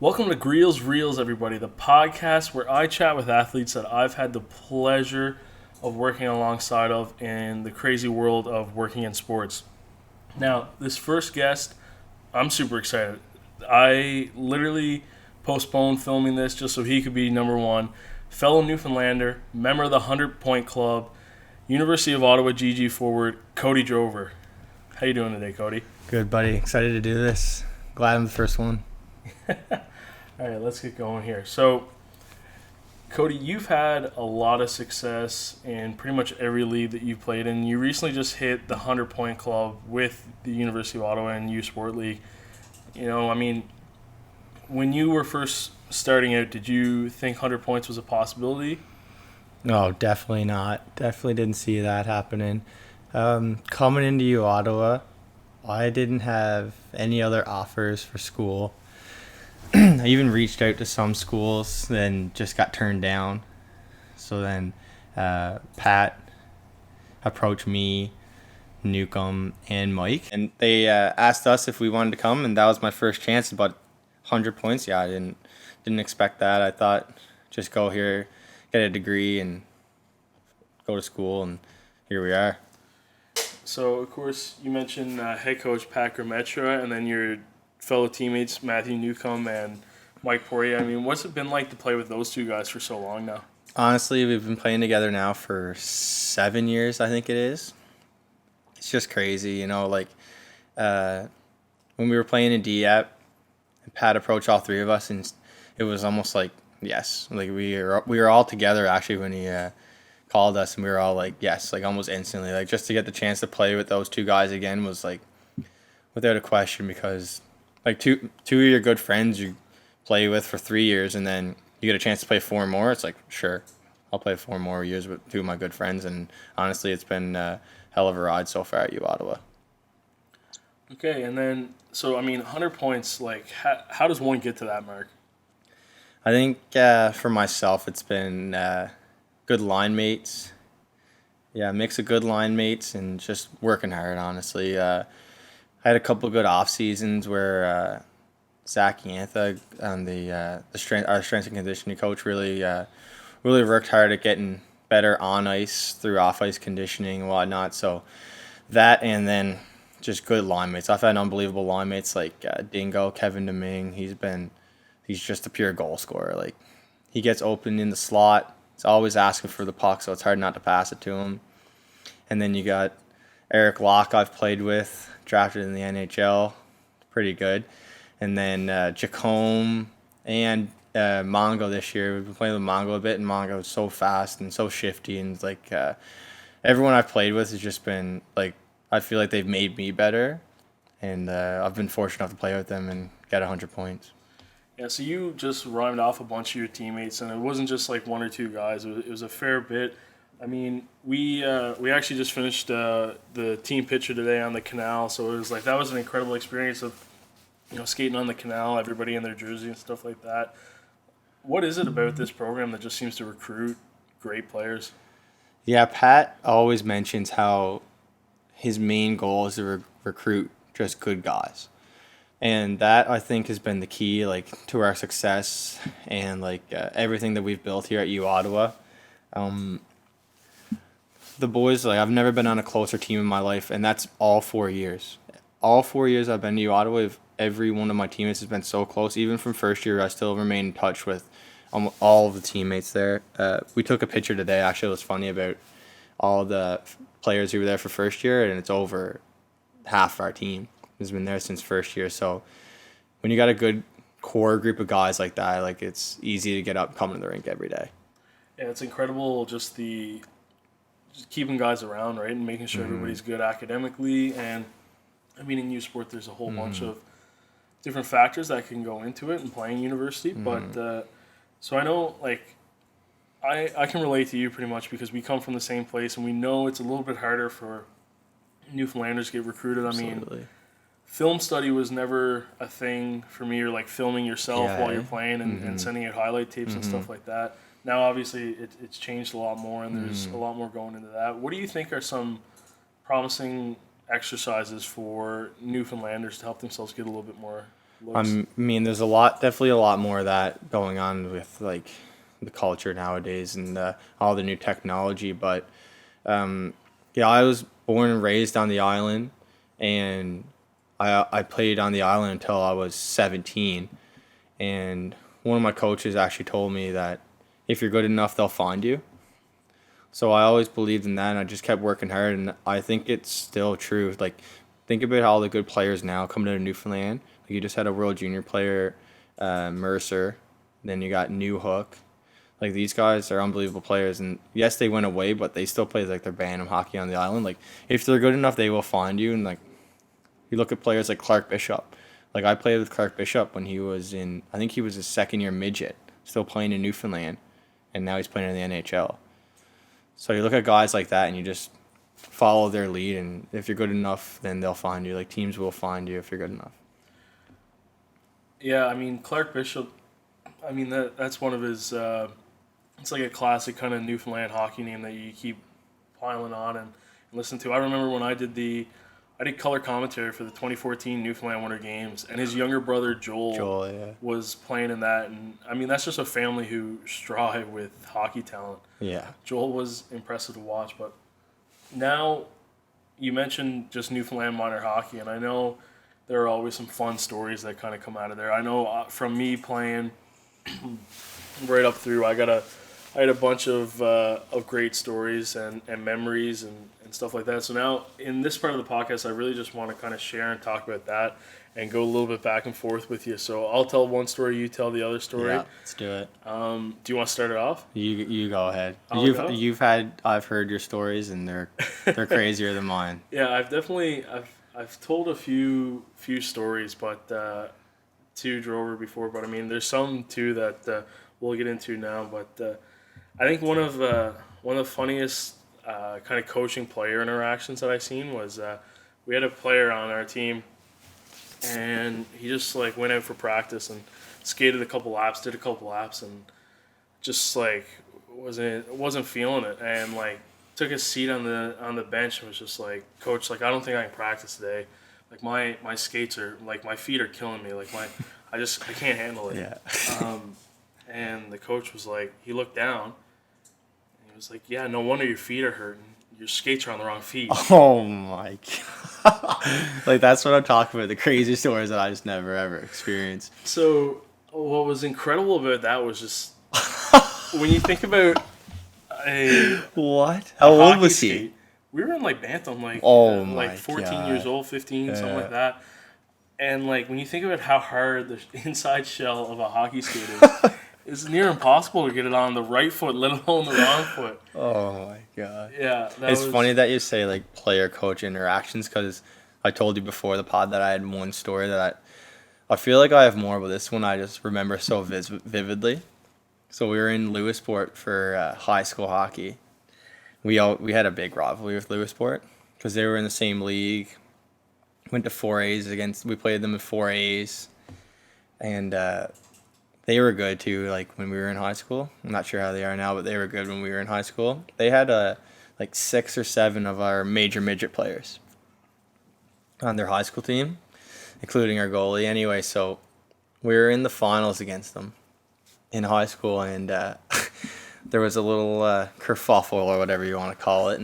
Welcome to Greels Reels, everybody, the podcast where I chat with athletes that I've had the pleasure of working alongside of in the crazy world of working in sports. Now, this first guest, I'm super excited. I literally postponed filming this just so he could be number one. Fellow Newfoundlander, member of the 100 Point Club, University of Ottawa GG forward, Cody Drover. How you doing today, Cody? Good, buddy. Excited to do this. Glad I'm the first one. All right, let's get going here. So, Cody, you've had a lot of success in pretty much every league that you've played in. You recently just hit the 100 Point Club with the University of Ottawa and U Sport League. When you were first starting out, did you think 100 points was a possibility? No, definitely not. Definitely didn't see that happening. Coming into U Ottawa, I didn't have any other offers for school. I even reached out to some schools, then just got turned down. So then Pat approached me, Newcomb, and Mike, and they asked us if we wanted to come, and that was my first chance. About 100 points, yeah, I didn't expect that. I thought just go here, get a degree, and go to school, and here we are. So, of course, you mentioned head coach Pat Grametra, and then your fellow teammates Matthew Newcomb and Mike Poirier. What's it been like to play with those two guys for so long now? Honestly, we've been playing together now for 7 years, I think it is. It's just crazy, when we were playing in DEP, Pat approached all three of us, and it was almost like, yes. Like, we were all together, actually, when he called us, and we were all like, yes, like, almost instantly. Like, just to get the chance to play with those two guys again was, like, without a question, because, like, two of your good friends you play with for 3 years, and then you get a chance to play four more. It's like, sure, I'll play 4 more years with two of my good friends, and honestly, it's been a hell of a ride so far at U Ottawa. Okay, and then, 100 points, like, how does one get to that mark? I think for myself, it's been good line mates. Yeah, a mix of good line mates and just working hard, honestly. I had a couple of good off seasons where Zach Yantha, our strength and conditioning coach, really worked hard at getting better on ice through off ice conditioning and whatnot. So that, and then just good line mates. I've had unbelievable line mates like Dingo, Kevin Deming. He's just a pure goal scorer. Like, he gets open in the slot. He's always asking for the puck, so it's hard not to pass it to him. And then you got Eric Locke, I've played with, drafted in the NHL, pretty good. And then Jacome and Mongo this year. We've been playing with Mongo a bit, and Mongo is so fast and so shifty. And like everyone I've played with has just been like, I feel like they've made me better. And I've been fortunate enough to play with them and get 100 points. Yeah, so you just rhymed off a bunch of your teammates, and it wasn't just like one or two guys. It was a fair bit. We actually just finished the team picture today on the canal, so it was like that was an incredible experience of skating on the canal, everybody in their jersey and stuff like that. What is it about this program that just seems to recruit great players? Yeah, Pat always mentions how his main goal is to recruit just good guys. And that, I think, has been the key, like, to our success and, like, everything that we've built here at U Ottawa. The boys, like, I've never been on a closer team in my life, and that's all 4 years. All 4 years I've been to U Ottawa, every one of my teammates has been so close. Even from first year, I still remain in touch with all of the teammates there. We took a picture today, actually. It was funny about all the players who were there for first year, and it's over half of our team has been there since first year. So when you got a good core group of guys like that, like, it's easy to get up and come to the rink every day. Yeah, it's incredible just keeping guys around, right, and making sure everybody's good academically. And in U Sport, there's a whole bunch of different factors that can go into it in playing university. But so I know, like, I can relate to you pretty much because we come from the same place, and we know it's a little bit harder for Newfoundlanders to get recruited. Absolutely. Film study was never a thing for me, or like filming yourself while you're playing and sending out highlight tapes and stuff like that. Now, obviously, it's changed a lot more, and there's a lot more going into that. What do you think are some promising exercises for Newfoundlanders to help themselves get a little bit more looks. I mean, there's definitely a lot more of that going on with like the culture nowadays and all the new technology. But yeah, I was born and raised on the island, and I played on the island until I was 17. And one of my coaches actually told me that if you're good enough, they'll find you. So I always believed in that, and I just kept working hard, and I think it's still true. Like, think about all the good players now coming out of Newfoundland. Like, you just had a World Junior player, Mercer. Then you got New Hook. Like, these guys are unbelievable players, and yes, they went away, but they still play like their Bantam hockey on the island. Like, if they're good enough, they will find you. And like, you look at players like Clark Bishop. Like, I played with Clark Bishop when he was I think he was his second year midget, still playing in Newfoundland, and now he's playing in the NHL. So you look at guys like that and you just follow their lead, and if you're good enough, then they'll find you. Like, teams will find you if you're good enough. Yeah, I mean, Clark Bishop, I mean, that's one of his, it's like a classic kind of Newfoundland hockey name that you keep piling on and listen to. I remember when I did color commentary for the 2014 Newfoundland Winter Games, and his younger brother Joel Yeah. was playing in that. And I mean, that's just a family who strive with hockey talent. Yeah. Joel was impressive to watch. But now you mentioned just Newfoundland minor hockey, and I know there are always some fun stories that kind of come out of there. I know from me playing right up through, I had a bunch of great stories and memories and stuff like that. So now in this part of the podcast, I really just want to kind of share and talk about that and go a little bit back and forth with you. So I'll tell one story, you tell the other story. Yeah, let's do it. Do you want to start it off? You go ahead. Go? I've heard your stories, and they're crazier than mine. Yeah, I've told a few stories, but to Drover before. But I mean, there's some too that we'll get into now. But I think one of the funniest kind of coaching player interactions that I've seen was we had a player on our team, and he just like went out for practice and did a couple laps, and just like wasn't feeling it, and like took a seat on the bench and was just like, "Coach, like I don't think I can practice today. Like my skates are like my feet are killing me. Like I can't handle it." Yeah. And the coach was like, he looked down. He was like, "Yeah, no wonder your feet are hurting. Your skates are on the wrong feet." Oh my god! Like, that's what I'm talking about. The crazy stories that I just never ever experienced. So what was incredible about that was just when you think about What? How old was he? Skate, we were in like Bantam, like my 14 God. years old, 15, something like that. And like when you think about how hard the inside shell of a hockey skate is, it's near impossible to get it on the right foot, let alone the wrong foot. Oh my god. Yeah, It's funny that you say like player-coach interactions, because I told you before the pod that I had one story that I feel like I have more, but this one I just remember so vividly. So we were in Lewisport for high school hockey. We had a big rivalry with Lewisport because they were in the same league. Went to 4As we played them in 4As, and they were good too. Like when we were in high school, I'm not sure how they are now, but they were good when we were in high school. They had like 6 or 7 of our major midget players on their high school team, including our goalie. Anyway, so we were in the finals against them in high school, and there was a little kerfuffle or whatever you want to call it,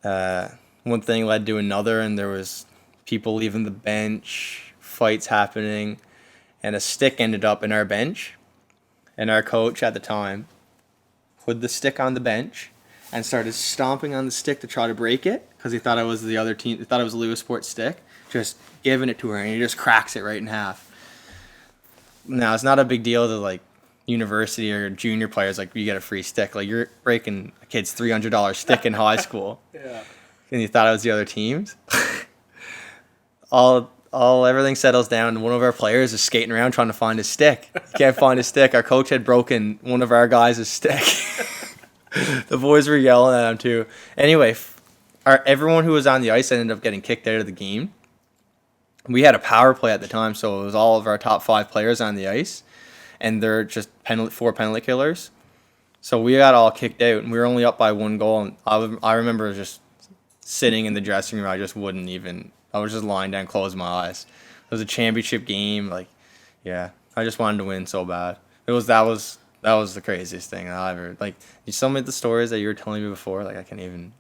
and one thing led to another, and there was people leaving the bench, fights happening, and a stick ended up in our bench, and our coach at the time put the stick on the bench and started stomping on the stick to try to break it because he thought it was the other team. He thought it was a Lewisport stick, just giving it to her, and he just cracks it right in half. Now, it's not a big deal to like university or junior players, like you get a free stick. Like you're breaking a kid's $300 stick in high school. Yeah. And you thought it was the other teams. Everything settles down, and one of our players is skating around trying to find his stick. He can't find his stick. Our coach had broken one of our guys' stick. The boys were yelling at him too. Anyway, everyone who was on the ice ended up getting kicked out of the game. We had a power play at the time, so it was all of our top 5 players on the ice, and they're just 4 penalty killers. So we got all kicked out, and we were only up by 1 goal. And I remember just sitting in the dressing room. I was just lying down, closing my eyes. It was a championship game. Like, yeah, I just wanted to win so bad. That was the craziest thing I ever, like, some of the stories that you were telling me before, like, I can't even,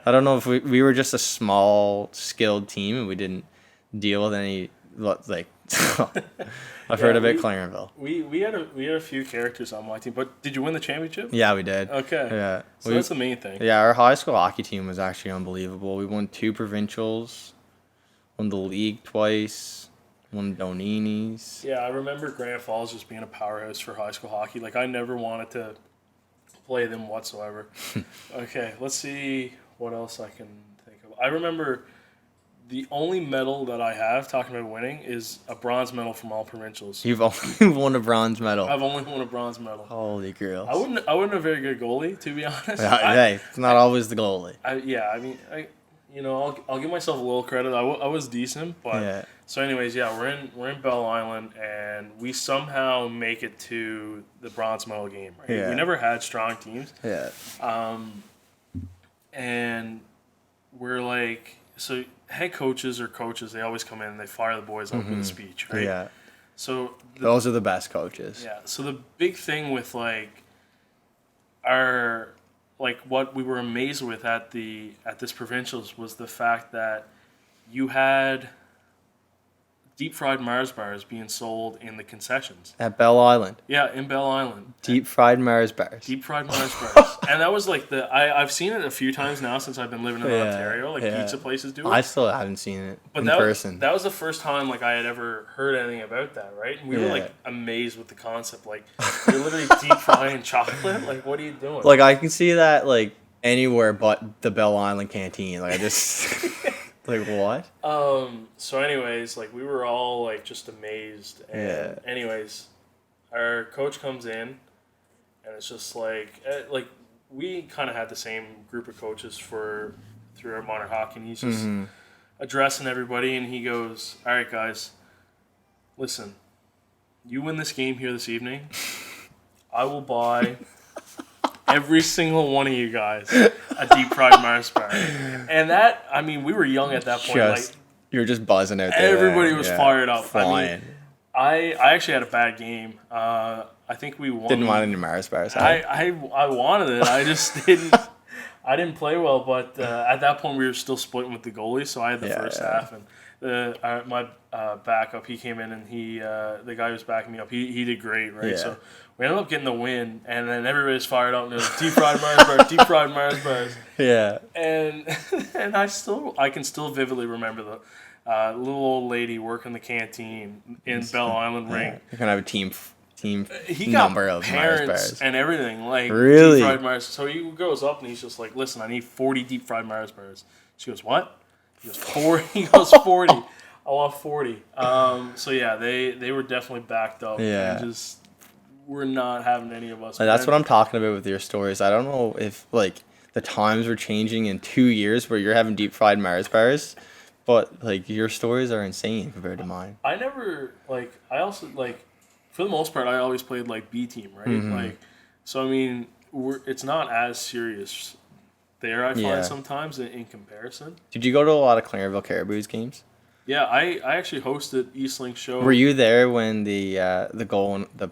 I don't know if we were just a small, skilled team and we didn't deal with any, like, I've heard about Clarenville. We had a few characters on my team, but did you win the championship? Yeah, we did. Okay. Yeah. So that's the main thing. Yeah, our high school hockey team was actually unbelievable. We won 2 provincials, won the league twice. One Donini's. Yeah, I remember Grand Falls just being a powerhouse for high school hockey. Like, I never wanted to play them whatsoever. Okay, let's see what else I can think of. I remember the only medal that I have, talking about winning, is a bronze medal from all provincials. You've only won a bronze medal. I've only won a bronze medal. Holy Greels. I wasn't a very good goalie, to be honest. Hey, it's not always the goalie. I'll give myself a little credit. I was decent, but Yeah. So anyways, yeah, we're in Bell Island, and we somehow make it to the bronze medal game. Right? Yeah. We never had strong teams. Yeah. And we're like, so head coaches or coaches, they always come in and they fire the boys up with a speech, right? Yeah. So Those are the best coaches. yeah. So the big thing with what we were amazed with at this provincials was the fact that you had deep fried Mars bars being sold in the concessions. At Bell Island. Yeah, in Bell Island. Deep fried Mars bars. Deep fried Mars bars. And that was like I've seen it a few times now since I've been living in Ontario. Like pizza places do it. I still haven't seen it in person. That was the first time I had ever heard anything about that, right? And we were amazed with the concept. Like, you're literally deep frying chocolate? Like, what are you doing? Like, I can see that anywhere but the Bell Island canteen. Like, I just like, what? So anyways, we were all just amazed. And anyways, our coach comes in and it's just we kind of had the same group of coaches through our minor hockey, and he's just addressing everybody, and he goes, "All right, guys, listen, you win this game here this evening, I will buy every single one of you guys a deep fried Mars bar." And that, we were young at that point. You were just buzzing out there. Everybody was fired up. Flying. I actually had a bad game. I think we won. Didn't want any Mars bars. I wanted it. I just didn't. I didn't play well, but at that point we were still splitting with the goalie, so I had the first half, and my backup, he came in, and the guy who was backing me up, he did great, right? Yeah. So we ended up getting the win, and then everybody's fired up, and it was deep fried Mars bars, deep fried Mars bars. Yeah. And I can still vividly remember the little old lady working the canteen in Bell Island Ring. You're gonna have a team he number got of parents Mars bars and everything, really? Deep fried Mars. So he goes up and he's just like, "Listen, I need 40 deep fried Mars bars." She goes, "What?" He goes, 40. He goes, 40. I want 40. So yeah, they were definitely backed up. Yeah. And just we're not having any of us. That's what I'm talking about with your stories. I don't know if the times were changing in 2 years where you're having deep fried Mars bars, but your stories are insane compared to mine. I never I also for the most part I always played B team, right? So it's not as serious there, I find sometimes in comparison. Did you go to a lot of Clarenville Caribous games? Yeah, I actually hosted Eastlink's show. Were you there when the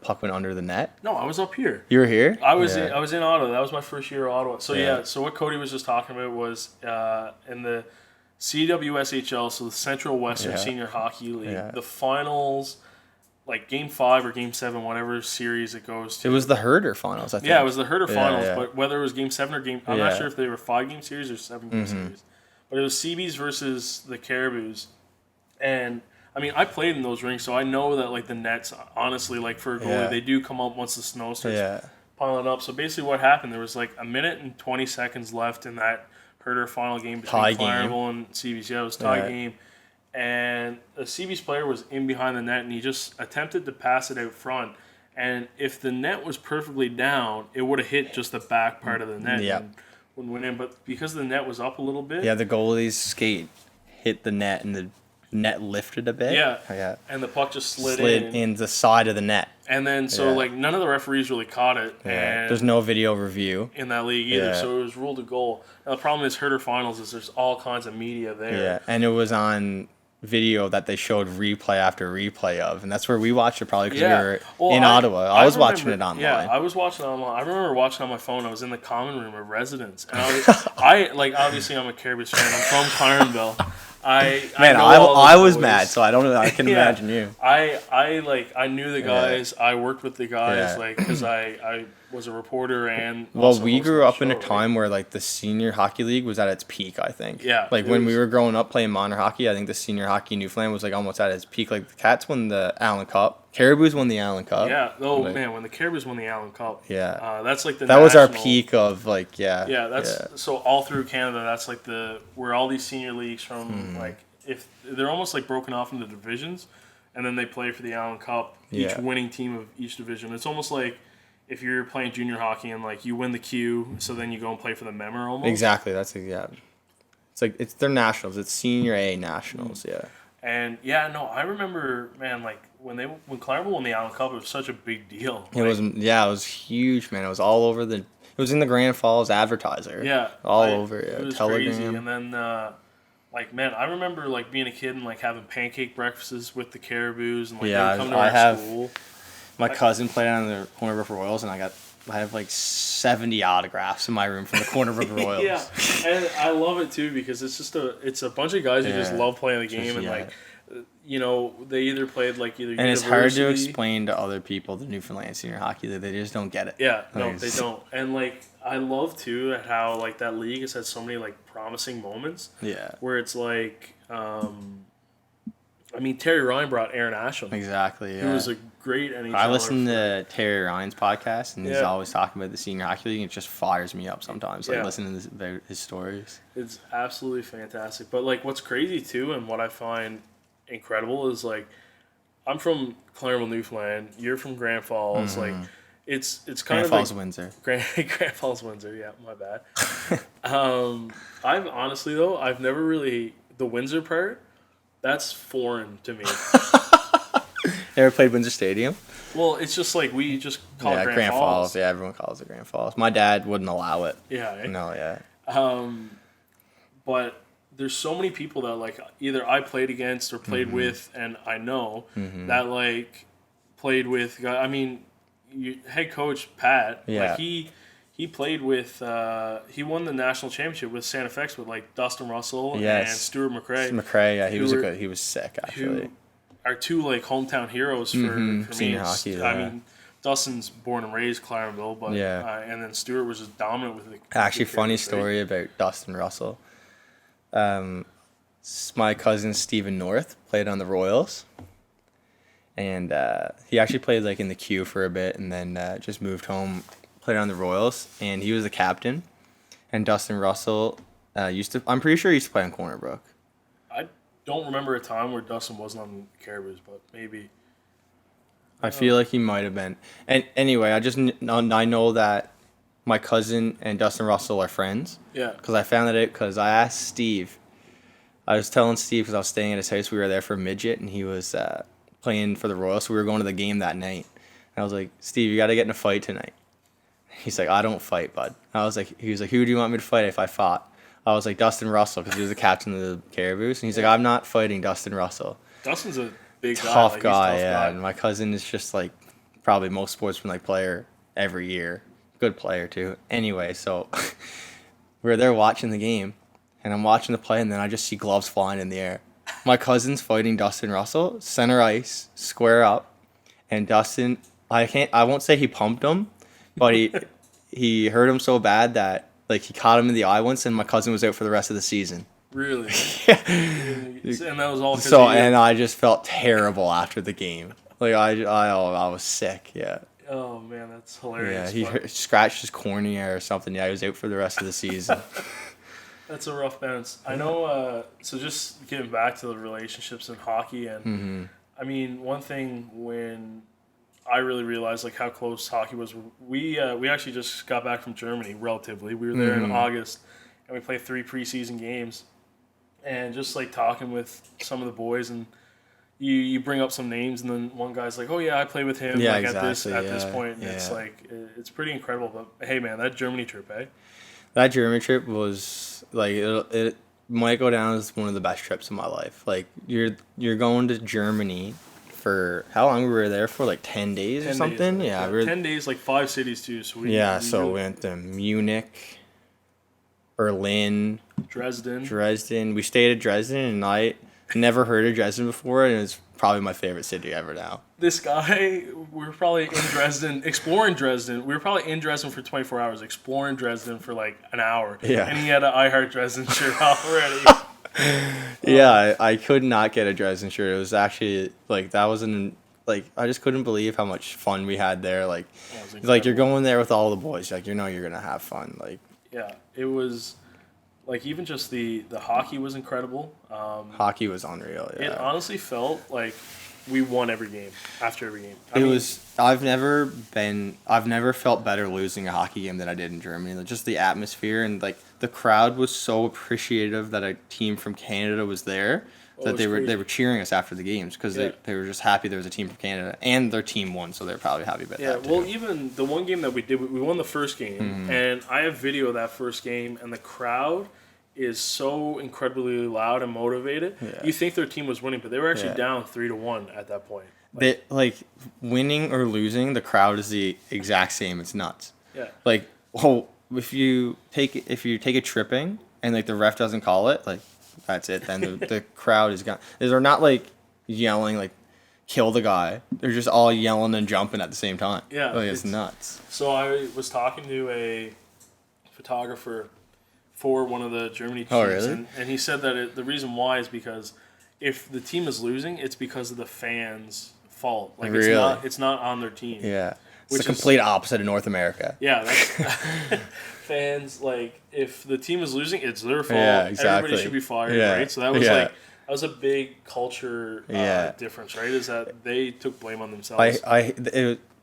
puck went under the net? No, I was up here. You were here? I was in Ottawa. That was my first year at Ottawa. So so what Cody was just talking about was in the CWSHL, so the Central Western Senior Hockey League, the finals, Game 5 or Game 7, whatever series it goes to. It was the Herder finals, I think. Yeah, it was the Herder finals, but whether it was Game 7 or I'm not sure if they were 5-game series or 7-game series. But it was CBs versus the Caribous. And, I played in those rings, so I know that, the nets, honestly, for a goalie, they do come up once the snow starts piling up. So basically what happened, there was, a minute and 20 seconds left in that Herder final game between Clarenville and CBs. Yeah, it was a tie game. And the CB's player was in behind the net, and he just attempted to pass it out front. And if the net was perfectly down, it would have hit just the back part of the net and wouldn't went in. But because the net was up a little bit... Yeah, the goalie's skate hit the net, and the net lifted a bit. Yeah. And the puck just slid in the side of the net. And then, none of the referees really caught it. Yeah. And there's no video review in that league either, so it was ruled a goal. Now, the problem is Herder Finals is there's all kinds of media there. Yeah, and it was on video that they showed replay after replay of, and that's where we watched it probably because we were Well, in Ottawa. I was watching it remember- online. Yeah, I was watching it online. I remember watching it on my phone. I was in the common room of residence, and I like obviously I'm a Caribous fan. I'm from Clarenville. I was mad, so I don't know. I can imagine you. I knew the guys. I worked with the guys, Yeah. because I was a reporter and. Well, also we hosted grew the up in a show, time right? where like the senior hockey league was at its peak, I think. Yeah, Like it when we was- were growing up playing minor hockey, I think the senior hockey in Newfoundland was like almost at its peak. Like the Cats won the Allen Cup, Caribous won the Allen Cup. Yeah. Oh Like, man, when the Caribous won the Allen Cup. Yeah. That's like the. that was our national- peak of like yeah. Yeah, that's so all through Canada. That's like where all these senior leagues from like if they're almost like broken off into divisions, and then they play for the Allen Cup. Each Yeah. winning team of each division. It's almost like if you're playing junior hockey and like you win the Q, so then you go and play for the Memmer almost. Exactly. That's yeah. It's like they're nationals. It's senior A nationals. Yeah. And yeah, no, I remember, man, like when Claremont won the Allen Cup, it was such a big deal. It was it was huge, man. It was all over it was in the Grand Falls Advertiser. Yeah, all over. Yeah, it was Telegram. crazy. And then, like, man, I remember like being a kid and like having pancake breakfasts with the Caribous and like they would come to our school. My cousin played on the Corner Brook Royals, and I have like 70 autographs in my room from the Corner Brook Royals. Yeah, and I love it too because it's a bunch of guys who just Yeah. love playing the game and like, they either played like either. And it's hard to University- explain to other people the Newfoundland Senior Hockey League. They just don't get it. Yeah, no, Like, they don't. And like I love too at how like that league has had so many like promising moments. Yeah. Where it's like, I mean, Terry Ryan brought Aaron Ashland, Exactly. Yeah. who was a great NHL. I listen to Terry Ryan's podcast, and he's Yeah. always talking about the Senior Hockey League. And it just fires me up sometimes, like Yeah. listening to about his stories. It's absolutely fantastic. But like, what's crazy too, and what I find incredible is like, I'm from Claremont, Newfoundland. You're from Grand Falls. Like, it's kind Grand of Falls, like Windsor. Grand Falls, Windsor. Yeah, my bad. I've never really the Windsor part. That's foreign to me. Ever played Windsor Stadium? Well, it's just like we just call it Grand Falls. Falls. Yeah, everyone calls it Grand Falls. My dad wouldn't allow it. Yeah. Eh? No, yeah. But there's so many people that like either I played against or played with, and I know that like played with. I mean, head coach Pat. Yeah. Like he played with. He won the national championship with Santa Fe with like Dustin Russell and Stuart McRae. McRae, yeah, who he was sick actually. Who are two like hometown heroes for me. Senior hockey, I yeah. mean, Dustin's born and raised Clarenville, but and then Stuart was just dominant with the. Actually, the funny Caribous, right? story about Dustin Russell. My cousin Stephen North played on the Royals, and he actually played like in the queue for a bit, and then just moved home, played on the Royals, and he was the captain. And Dustin Russell I'm pretty sure he used to play on Corner Brook. I don't remember a time where Dustin wasn't on the Caribous, but maybe. I feel like he might have been. And anyway, I know that my cousin and Dustin Russell are friends. Yeah. Because I found that out because I asked Steve. I was telling Steve because I was staying at his house. We were there for a midget, and he was playing for the Royals. So we were going to the game that night. And I was like, Steve, you got to get in a fight tonight. He's like, I don't fight, bud. He was like, who do you want me to fight if I fought? I was like, Dustin Russell, because he was the captain of the Caribous. And he's like, I'm not fighting Dustin Russell. Dustin's a big Tough guy. guy, yeah. And my cousin is just like probably most sportsman like player every year. Good player too. Anyway, so we were there watching the game, and I'm watching the play, and then I just see gloves flying in the air. My cousin's fighting Dustin Russell, center ice, square up, and Dustin, I won't say he pumped him, but he hurt him so bad that like he caught him in the eye once, and my cousin was out for the rest of the season. Really? Yeah. And that was all. And I just felt terrible after the game. Like I was sick. Yeah. Oh man, that's hilarious. Yeah, he scratched his cornea or something. Yeah, he was out for the rest of the season. That's a rough bounce. I know. So just getting back to the relationships in hockey, and I mean, one thing when I really realized like how close hockey was. We actually just got back from Germany. Relatively, we were there in August, and we played 3 preseason games, and just like talking with some of the boys and. You bring up some names, and then one guy's like, "Oh yeah, I play with him." Yeah, like exactly. at this point, and it's like it's pretty incredible. But hey, man, that Germany trip, eh? That Germany trip was like might go down as one of the best trips of my life. Like you're going to Germany for how long we were there for? Like 10 days 10 or something. days, Yeah, we were 10 days, like 5 cities too. So we we really, went to Munich, Berlin, Dresden. We stayed at Dresden, and I never heard of Dresden before, and it's probably my favorite city ever now. This guy, we were probably in Dresden, exploring Dresden. We were probably in Dresden for 24 hours, exploring Dresden for like an hour. Yeah. And he had an I Heart Dresden shirt already. Yeah, I could not get a Dresden shirt. It was actually like that wasn't like I just couldn't believe how much fun we had there. Like, like you're going there with all the boys. Like you're gonna have fun. Like yeah, it was like even just the hockey was incredible. Hockey was unreal. Yeah, it honestly felt like we won every game after every game. I've never felt better losing a hockey game than I did in Germany. Like, just the atmosphere and like the crowd was so appreciative that a team from Canada was there. That they were cheering us after the games because they were just happy there was a team from Canada and their team won, so they're probably happy about that. Well, even the one game that we did, we won the first game, and I have video of that first game, and the crowd is so incredibly loud and motivated. Yeah. You think their team was winning, but they were actually down 3-1 at that point. Like winning or losing, the crowd is the exact same. It's nuts. Yeah. Like if you take a tripping and like the ref doesn't call it, like that's it. Then the crowd is gone. They're not like yelling like kill the guy. They're just all yelling and jumping at the same time. Yeah. Like, it's nuts. So I was talking to a photographer for one of the Germany teams. Oh, really? And he said that the reason why is because if the team is losing, it's because of the fans' fault. Like really? It's not on their team. Yeah. It's the complete opposite of North America. Yeah, that's fans like if the team is losing, it's their fault. Yeah, exactly. Everybody should be fired, right? So that was a big culture difference, right? Is that they took blame on themselves.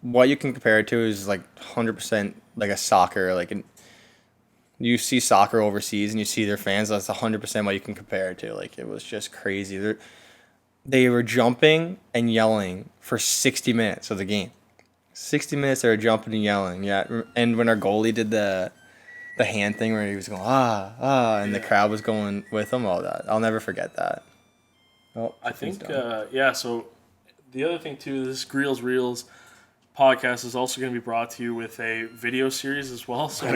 What you can compare it to is like 100% like a soccer, like you see soccer overseas and you see their fans. That's 100% what you can compare it to. Like it was just crazy. They were jumping and yelling for 60 minutes of the game. 60 minutes they were jumping and yelling. Yeah, and when our goalie did the hand thing where he was going and the crowd was going with him, all that. I'll never forget that. Oh, I think so the other thing too, this Greels Reels podcast is also going to be brought to you with a video series as well. So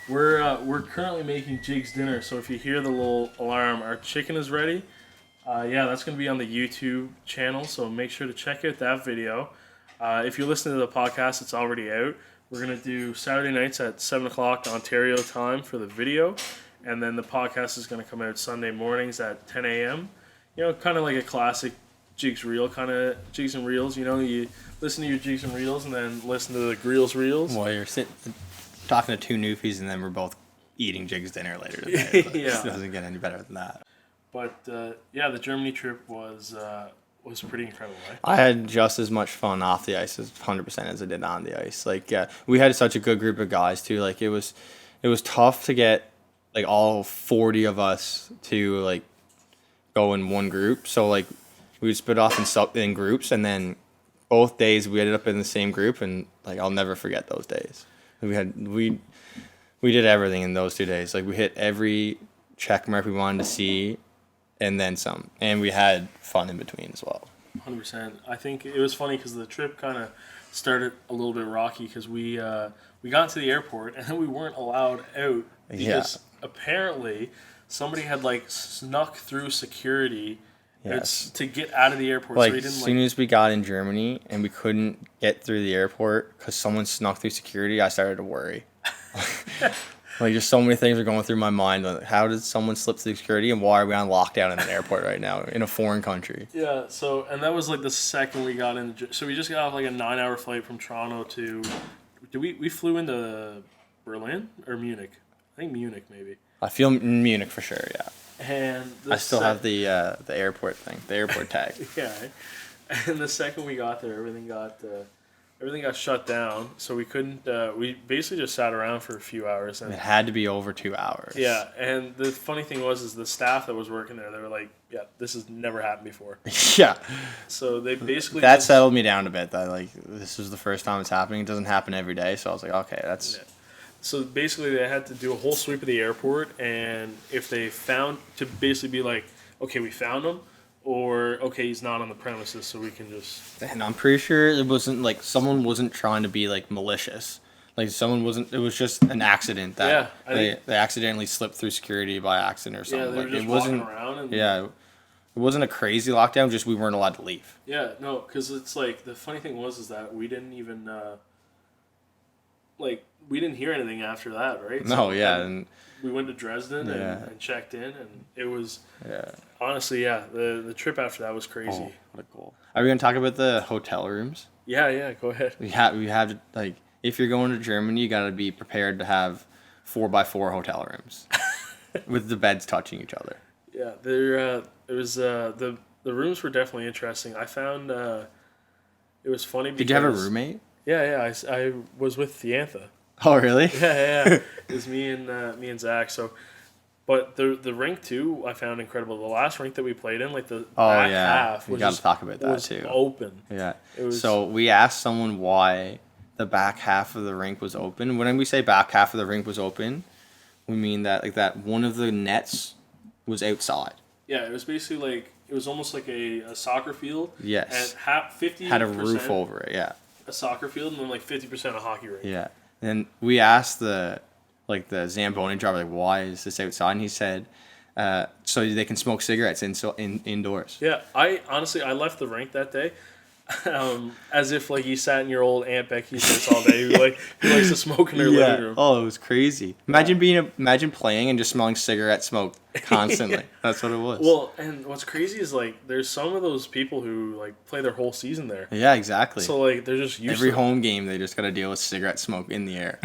we're currently making Jig's dinner. So if you hear the little alarm, our chicken is ready. That's going to be on the YouTube channel. So make sure to check out that video. If you're listening to the podcast, it's already out. We're going to do Saturday nights at 7 o'clock Ontario time for the video. And then the podcast is going to come out Sunday mornings at 10 a.m. You know, kind of like a classic Jigs Reel, kind of Jigs and Reels. You know, you listen to your Jigs and Reels and then listen to the Greels Reels. Well, you're talking to two newfies and then we're both eating Jigs dinner later today. It doesn't get any better than that. But, the Germany trip was pretty incredible, right? I had just as much fun off the ice as 100% as I did on the ice. Like, we had such a good group of guys, too. Like, it was tough to get, like, all 40 of us to, like, go in one group. So, like, we would split off in groups, and then both days we ended up in the same group, and, like, I'll never forget those days. We did everything in those 2 days. Like, we hit every check mark we wanted to see, and then some. And we had fun in between as well. 100%. I think it was funny because the trip kind of started a little bit rocky because we got to the airport and then we weren't allowed out because apparently somebody had like snuck through security to get out of the airport. Like, so as soon as we got in Germany and we couldn't get through the airport because someone snuck through security, I started to worry. Like, just so many things are going through my mind. Like, how did someone slip through security, and why are we on lockdown in an airport right now in a foreign country? Yeah, so, and that was, like, the second we got in. So we just got off, like, a 9-hour flight from Toronto to... We flew into Berlin or Munich? I think Munich, maybe. I feel Munich for sure, yeah. And I still have the airport thing, the airport tag. Yeah, and the second we got there, everything got shut down, so we couldn't. We basically just sat around for a few hours. And it had to be over 2 hours. Yeah, and the funny thing is the staff that was working there, they were like, "Yeah, this has never happened before." Yeah. So they basically settled me down a bit. That like this is the first time it's happening. It doesn't happen every day, so I was like, okay, that's. Yeah. So basically, they had to do a whole sweep of the airport, and if they found to basically be like, okay, we found him, or okay, he's not on the premises, so we can just. And I'm pretty sure it wasn't like someone wasn't trying to be like malicious. Like someone wasn't. It was just an accident that they accidentally slipped through security by accident or something. Yeah, they were like, just it walking wasn't. around. And, Yeah, it wasn't a crazy lockdown. Just we weren't allowed to leave. Yeah, no, because it's like the funny thing was that we didn't even we didn't hear anything after that, right? No, so, yeah, and we went to Dresden and checked in, and it was honestly, the trip after that was crazy. Oh, what a goal! Are we gonna talk about the hotel rooms? Yeah, go ahead. We have like if you're going to Germany, you gotta be prepared to have 4x4 hotel rooms with the beds touching each other. Yeah, it was the rooms were definitely interesting. I found it was funny. Because, did you have a roommate? Yeah, I was with Thiantha. Oh, really? Yeah. It was me and Zach. So, but the rink too, I found incredible. The last rink that we played in, like the back half, we got to talk about that too. Open. Yeah. So we asked someone why the back half of the rink was open. When we say back half of the rink was open, we mean that one of the nets was outside. Yeah, it was basically like it was almost like a soccer field. Yes. And 50% had a roof over it. Yeah. A soccer field, and then like 50% a hockey rink. Yeah. And we asked the Zamboni driver, like, why is this outside? And he said, so they can smoke cigarettes indoors. Yeah, I left the rink that day, as if like you sat in your old Aunt Becky's house all day. Who likes to smoke in her living room. Oh, it was crazy. Imagine playing and just smelling cigarette smoke constantly. That's what it was. Well, and what's crazy is like there's some of those people who like play their whole season there. Yeah, exactly. So like they're just used every to home game they just got to deal with cigarette smoke in the air.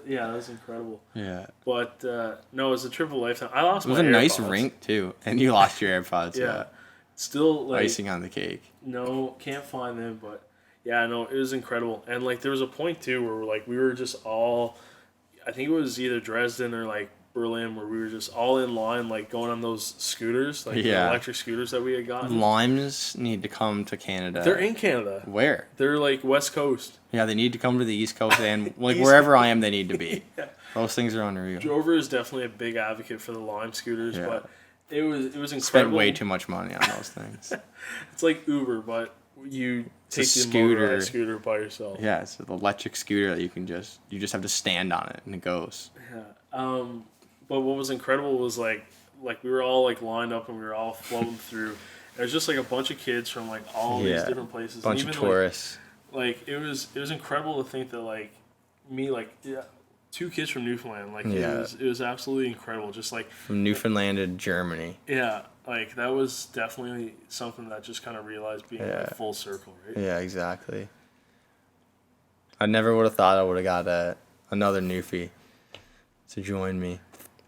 Yeah, that was incredible. Yeah. But no, it was a trip of a lifetime. I lost my AirPods. It was a nice rink too, and you lost your AirPods. Yeah. Still like icing on the cake. No, can't find them, but yeah, no, it was incredible. And like there was a point too where we were just all, I think it was either Dresden or like Berlin, where we were just all in line, like going on those scooters, like the electric scooters that we had gotten. Limes need to come to Canada. They're in Canada. Where? They're like West Coast. Yeah, they need to come to the East Coast, and like wherever I am, they need to be. Yeah. Those things are unreal. Drover is definitely a big advocate for the Lime scooters, but it was incredible. Spent way too much money on those things. It's like Uber, but you take the motorized scooter by yourself. Yeah, it's an electric scooter that you just have to stand on it and it goes. Yeah. But what was incredible was like we were all like lined up and we were all floating through. It was just like a bunch of kids from like all these different places. Bunch of tourists. Like it was incredible to think that like me two kids from Newfoundland, like it was absolutely incredible. Just like from Newfoundland to Germany. Yeah, like that was definitely something that just kind of realized being like full circle, right? Yeah, exactly. I never would have thought I would have got another Newfie to join me.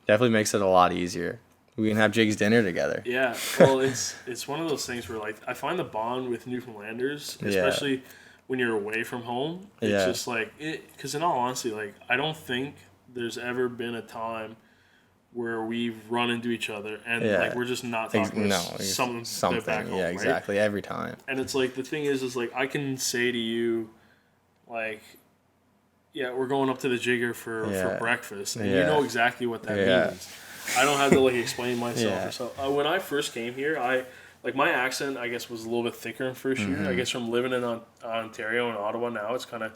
Definitely makes it a lot easier. We can have Jake's dinner together. Yeah, well, it's one of those things where like I find the bond with Newfoundlanders, especially when you're away from home. It's just like because in all honesty, like I don't think there's ever been a time where we've run into each other and like we're just not talking about something back home, exactly, right? every time. And it's like the thing is like I can say to you, like, yeah, we're going up to the Jigger for breakfast, and you know exactly what that means. I don't have to like explain myself. So when I first came here, my accent I guess was a little bit thicker in first year. I guess from living in Ontario and Ottawa now, it's kind of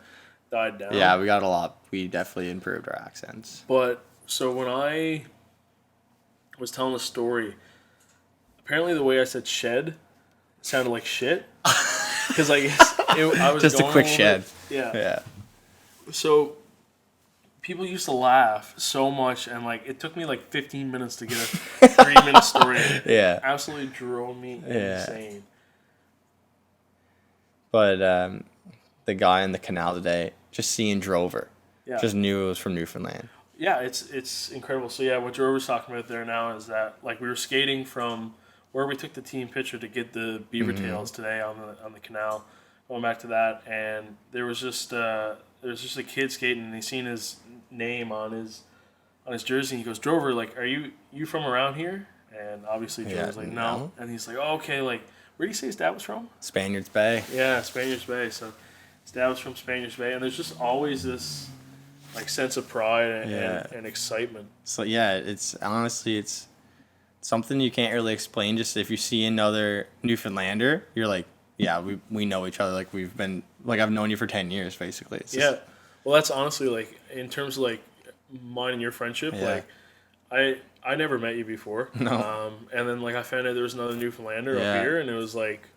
died down. Yeah, we got a lot. We definitely improved our accents. But so when I was telling a story, apparently the way I said shed sounded like shit. Because I guess I was just going a quick shed. Yeah. So people used to laugh so much, and like it took me like 15 minutes to get a 3-minute story. Yeah. Absolutely drove me insane. But the guy in the canal today, just seeing Drover, just knew it was from Newfoundland. Yeah, it's incredible. So yeah, what Drover's talking about there now is that like we were skating from where we took the team picture to get the beaver tails today on the canal. Going back to that, and there was just a kid skating, and he seen his name on his jersey. And he goes, "Drover, like, are you from around here?" And obviously Drover's like, "No." And he's like, "Oh, okay, like, where do you say his dad was from?" Spaniards Bay. Yeah, Spaniards Bay. So his dad was from Spaniards Bay, and there's just always this like sense of pride and, Yeah. and excitement. So yeah, it's honestly it's something you can't really explain. Just if you see another Newfoundlander, you're like, yeah, we know each other. Like we've been like I've known you for 10 years basically. It's just, Yeah. Well, that's honestly like in terms of like mine and your friendship. Yeah. Like I never met you before. No. And then like I found out there was another Newfoundlander Yeah. up here, and it was like.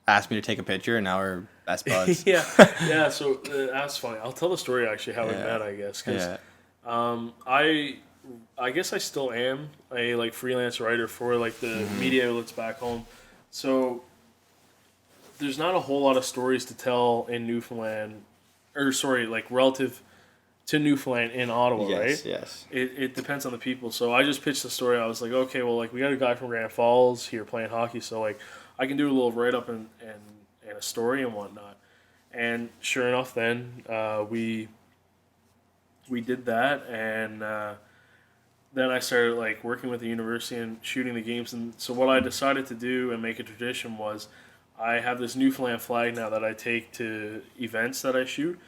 Asked me to take a picture, and now we're best buds. Yeah, yeah. So that's funny. I'll tell the story actually how we Yeah. met. I guess because Yeah. I guess I still am a like freelance writer for like the media outlets back home. So there's not a whole lot of stories to tell in Newfoundland, or sorry, like relative to Newfoundland in Ottawa, Yes. right? Yes. It depends on the people. So I just pitched the story. I was like, okay, well, like we got a guy from Grand Falls here playing hockey, so like I can do a little write up and a story and whatnot. And sure enough, then we did that, and then I started like working with the university and shooting the games. And so what I decided to do and make a tradition was, I have this Newfoundland flag now that I take to events that I shoot,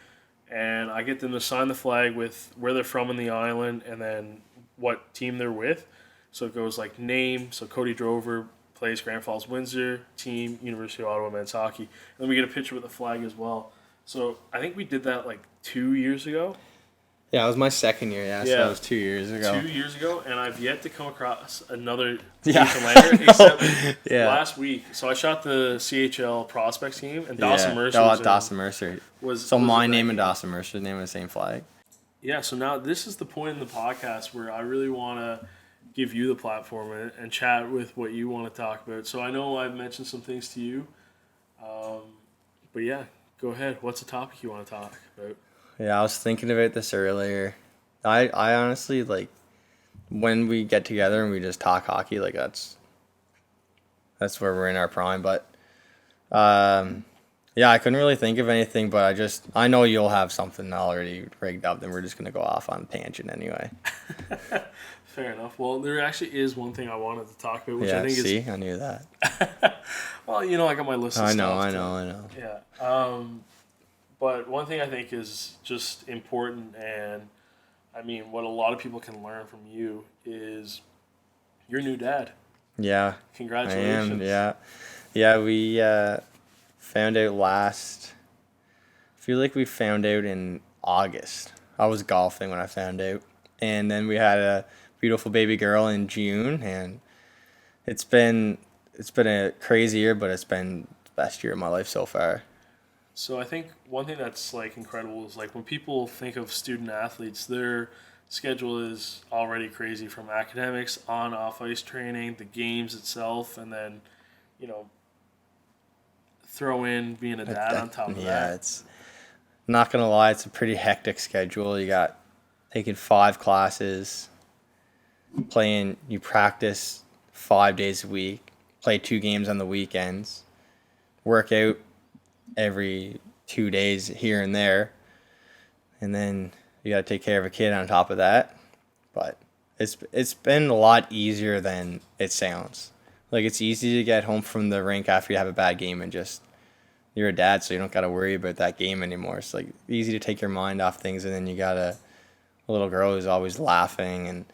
and I get them to sign the flag with where they're from in the island and then what team they're with. So it goes like name, so Cody Drover plays Grand Falls Windsor, team University of Ottawa men's hockey. And then we get a picture with the flag as well. So I think we did that like 2 years ago. Yeah, it was my second year. Yeah, so Yeah. that was 2 years ago. 2 years ago, and I've yet to come across another Yeah. Newfoundlander except Yeah. last week. So I shot the CHL prospects game, and Yeah. Dawson Mercer Oh, was in- Dawson Mercer. was So was my in that name and game. Dawson Mercer's name are the same flag. Yeah, so now this is the point in the podcast where I really want to give you the platform and chat with what you want to talk about. So I know I've mentioned some things to you, but yeah, go ahead. What's the topic you want to talk about? Yeah, I was thinking about this earlier. I honestly like when we get together and we just talk hockey, like that's where we're in our prime. But yeah, I couldn't really think of anything, but I know you'll have something already rigged up, then we're just gonna go off on a tangent anyway. Fair enough. Well, there actually is one thing I wanted to talk about, which Yeah, I think see, I knew that. is well, you know, I got my list of I know, stuff I to- know, I know. Yeah. But one thing I think is just important, and I mean, what a lot of people can learn from you is you're a new dad. Yeah, I Congratulations. am. Yeah, yeah. We found out last. I feel like we found out in August. I was golfing when I found out, and then we had a beautiful baby girl in June, and it's been a crazy year, but it's been the best year of my life so far. So I think one thing that's like incredible is like when people think of student athletes, their schedule is already crazy, from academics, on off ice training, the games itself, and then, you know, throw in being a dad on top of Yeah, that. it's not gonna lie, it's a pretty hectic schedule. You got taking 5 classes, you practice 5 days a week, play 2 games on the weekends, work out every 2 days here and there, and then you got to take care of a kid on top of that. But it's been a lot easier than it sounds. Like, it's easy to get home from the rink after you have a bad game and just you're a dad, so you don't got to worry about that game anymore. It's like easy to take your mind off things, and then you got a little girl who's always laughing, and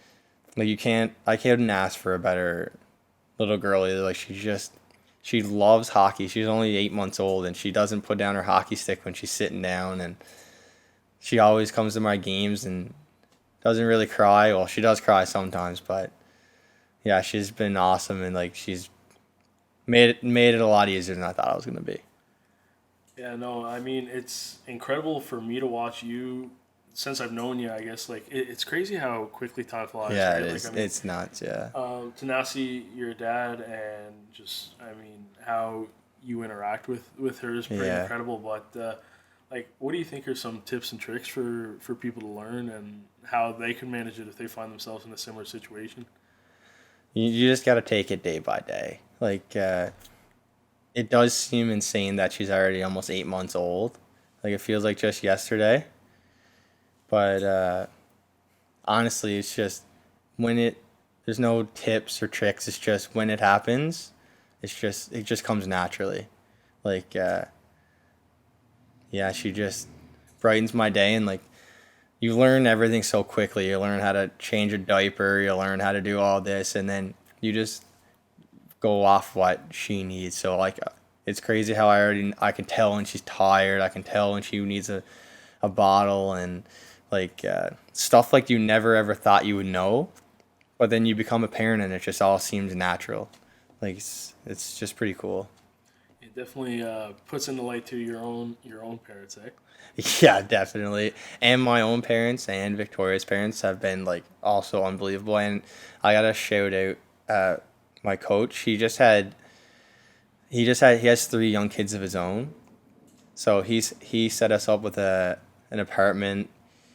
like I couldn't ask for a better little girl either. Like, she loves hockey. She's only 8 months old, and she doesn't put down her hockey stick when she's sitting down, and she always comes to my games and doesn't really cry. Well, she does cry sometimes, but yeah, she's been awesome, and like she's made it a lot easier than I thought it was gonna be. Yeah, no, I mean, it's incredible for me to watch you since I've known you, I guess. Like, it's crazy how quickly time flies. Yeah, right? it Like, is. I mean, It's nuts. Yeah. to now see your dad and just, I mean, how you interact with her is pretty Yeah. incredible. But, like, what do you think are some tips and tricks for people to learn and how they can manage it if they find themselves in a similar situation? You just got to take it day by day. Like, it does seem insane that she's already almost 8 months old. Like, it feels like just yesterday. But honestly, it's just there's no tips or tricks. It's just when it happens, it just comes naturally. Like, yeah, she just brightens my day, and like, you learn everything so quickly. You learn how to change a diaper. You learn how to do all this, and then you just go off what she needs. So like, it's crazy how I can tell when she's tired. I can tell when she needs a bottle, and like stuff like you never ever thought you would know, but then you become a parent and it just all seems natural. Like it's just pretty cool. It definitely puts into light to your own parents, eh? Yeah, definitely. And my own parents and Victoria's parents have been like also unbelievable. And I gotta shout out my coach. He has 3 young kids of his own. So he set us up with an apartment.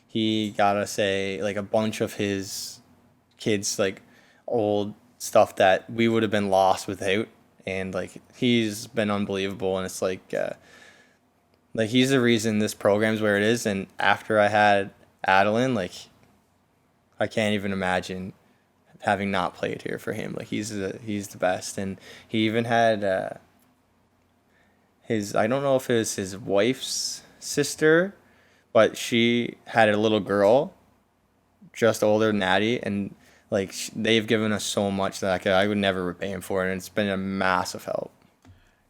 He got us like a bunch of his kids like old stuff that we would have been lost without. And like he's been unbelievable. And it's like he's the reason this program's where it is. And after I had Adeline, like I can't even imagine having not played here for him. Like he's the best. And he even had his, I don't know if it was his wife's sister, but she had a little girl just older than Addie, and like they've given us so much that I would never repay him for it, and it's been a massive help.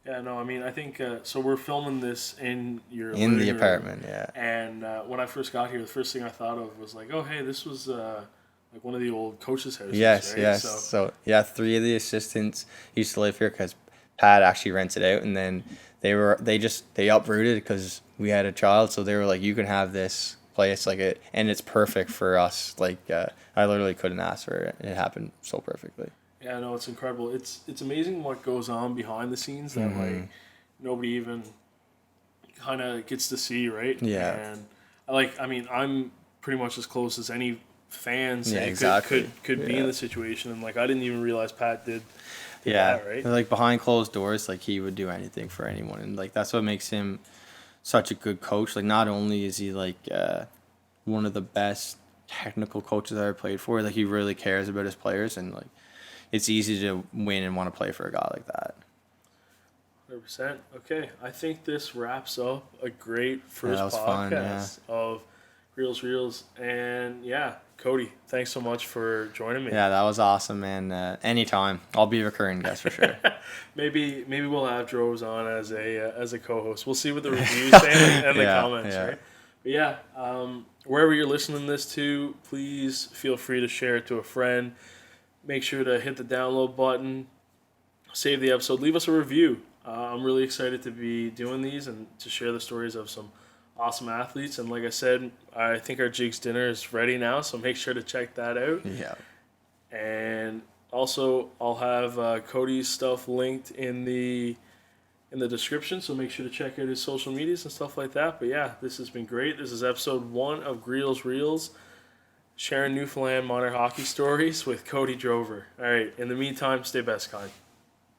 Yeah, no, I mean, I think so. We're filming this in your In the living room, apartment, yeah. and when I first got here, the first thing I thought of was like, oh, hey, this was like one of the old coaches' houses. Yes, right? yes. So yeah, 3 of the assistants used to live here because Pat actually rented out, and then they uprooted because we had a child, so they were like, you can have this place and it's perfect for us. Like I literally couldn't ask for it. It happened so perfectly. Yeah, no, it's incredible. It's amazing what goes on behind the scenes that like nobody even kind of gets to see, right? Yeah. And I mean, I'm pretty much as close as any fans exactly. could be in the situation, and like I didn't even realize Pat did yeah, that, right? Like behind closed doors, like he would do anything for anyone, and like that's what makes him such a good coach. Like not only is he like one of the best technical coaches I ever played for, like he really cares about his players, and like it's easy to win and want to play for a guy like that. 100%. Okay, I think this wraps up a great first podcast of Greels Reels, and yeah, Cody, thanks so much for joining me. Yeah, that was awesome, man. Anytime, I'll be a recurring guest for sure. maybe we'll have Droves on as a co-host. We'll see what the reviews say and the comments, right? But yeah, wherever you're listening this to, please feel free to share it to a friend. Make sure to hit the download button, save the episode, leave us a review. I'm really excited to be doing these and to share the stories of some awesome athletes. And like I said, I think our Jigs dinner is ready now, so make sure to check that out. Yeah. And also, I'll have Cody's stuff linked in the description, so make sure to check out his social medias and stuff like that. But yeah, this has been great. This is episode 1 of Greels Reels, sharing Newfoundland minor hockey stories with Cody Drover. All right, in the meantime, stay best kind.